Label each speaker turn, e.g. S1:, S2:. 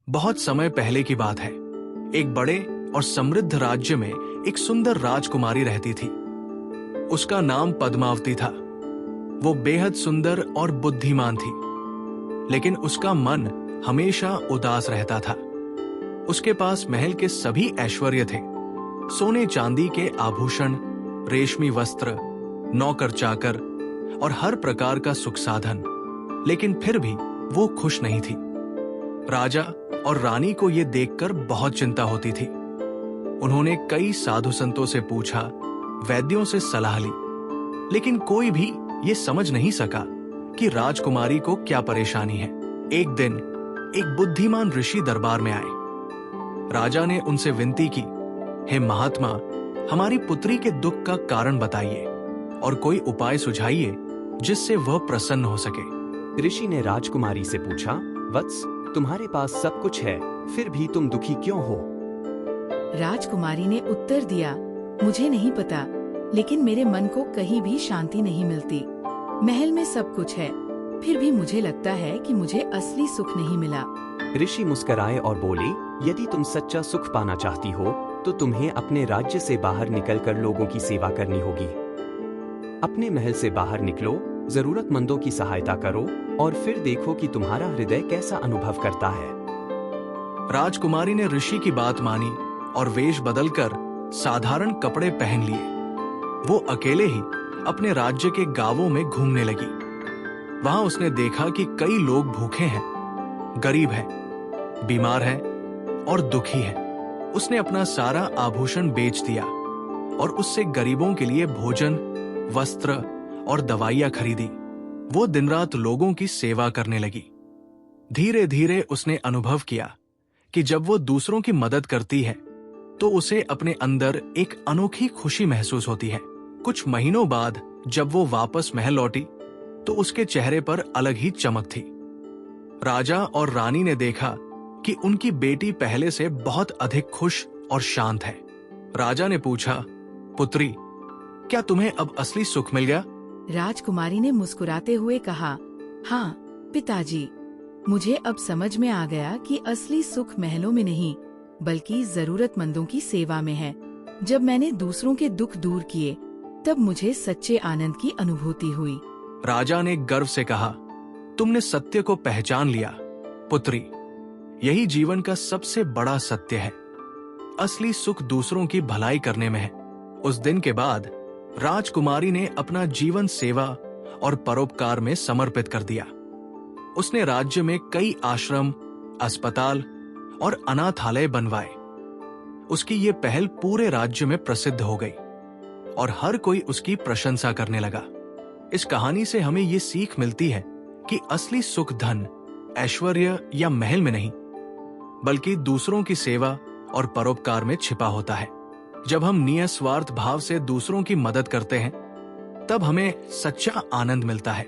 S1: बहुत समय पहले की बात है। एक बड़े और समृद्ध राज्य में एक सुंदर राजकुमारी रहती थी। उसका नाम पद्मावती था। वो बेहद सुंदर और बुद्धिमान थी, लेकिन उसका मन हमेशा उदास रहता था। उसके पास महल के सभी ऐश्वर्य थे, सोने चांदी के आभूषण, रेशमी वस्त्र, नौकर चाकर और हर प्रकार का सुख साधन, लेकिन फिर भी वो खुश नहीं थी। राजा और रानी को ये देखकर बहुत चिंता होती थी। उन्होंने कई साधु संतों से पूछा, वैद्यों से सलाह ली, लेकिन कोई भी ये समझ नहीं सका कि राजकुमारी को क्या परेशानी है। एक दिन एक बुद्धिमान ऋषि दरबार में आए। राजा ने उनसे विनती की, हे महात्मा, हमारी पुत्री के दुख का कारण बताइए और कोई उपाय सुझाइए जिससे वह प्रसन्न हो सके।
S2: ऋषि ने राजकुमारी से पूछा, वत्स, तुम्हारे पास सब कुछ है, फिर भी तुम दुखी क्यों हो?
S3: राजकुमारी ने उत्तर दिया, मुझे नहीं पता, लेकिन मेरे मन को कहीं भी शांति नहीं मिलती। महल में सब कुछ है, फिर भी मुझे लगता है कि मुझे असली सुख नहीं मिला।
S2: ऋषि मुस्कुराए और बोले, यदि तुम सच्चा सुख पाना चाहती हो तो तुम्हें अपने राज्य से बाहर निकलकर लोगों की सेवा करनी होगी। अपने महल से बाहर निकलो, जरूरतमंदों की सहायता करो और फिर देखो कि तुम्हारा हृदय कैसा अनुभव करता है।
S1: राजकुमारी ने ऋषि की बात मानी और वेश बदलकर साधारण कपड़े पहन लिए। वो अकेले ही अपने राज्य के गांवों में घूमने लगी। वहां उसने देखा कि कई लोग भूखे हैं, गरीब हैं, बीमार हैं और दुखी हैं। उसने अपना सारा आभूषण बेच दिया और उससे गरीबों के लिए भोजन, वस्त्र और दवाइयां खरीदी। वो दिन रात लोगों की सेवा करने लगी। धीरे धीरे उसने अनुभव किया कि जब वो दूसरों की मदद करती है तो उसे अपने अंदर एक अनोखी खुशी महसूस होती है। कुछ महीनों बाद जब वो वापस महल लौटी तो उसके चेहरे पर अलग ही चमक थी। राजा और रानी ने देखा कि उनकी बेटी पहले से बहुत अधिक खुश और शांत है। राजा ने पूछा, पुत्री, क्या तुम्हें अब असली सुख मिल गया?
S3: राजकुमारी ने मुस्कुराते हुए कहा, हाँ पिताजी, मुझे अब समझ में आ गया कि असली सुख महलों में नहीं बल्कि जरूरतमंदों की सेवा में है। जब मैंने दूसरों के दुख दूर किए तब मुझे सच्चे आनंद की अनुभूति हुई।
S1: राजा ने गर्व से कहा, तुमने सत्य को पहचान लिया पुत्री। यही जीवन का सबसे बड़ा सत्य है। असली सुख दूसरों की भलाई करने में है। उस दिन के बाद राजकुमारी ने अपना जीवन सेवा और परोपकार में समर्पित कर दिया। उसने राज्य में कई आश्रम, अस्पताल और अनाथालय बनवाए। उसकी ये पहल पूरे राज्य में प्रसिद्ध हो गई और हर कोई उसकी प्रशंसा करने लगा। इस कहानी से हमें ये सीख मिलती है कि असली सुख धन, ऐश्वर्य या महल में नहीं बल्कि दूसरों की सेवा और परोपकार में छिपा होता है। जब हम निस्वार्थ भाव से दूसरों की मदद करते हैं तब हमें सच्चा आनंद मिलता है।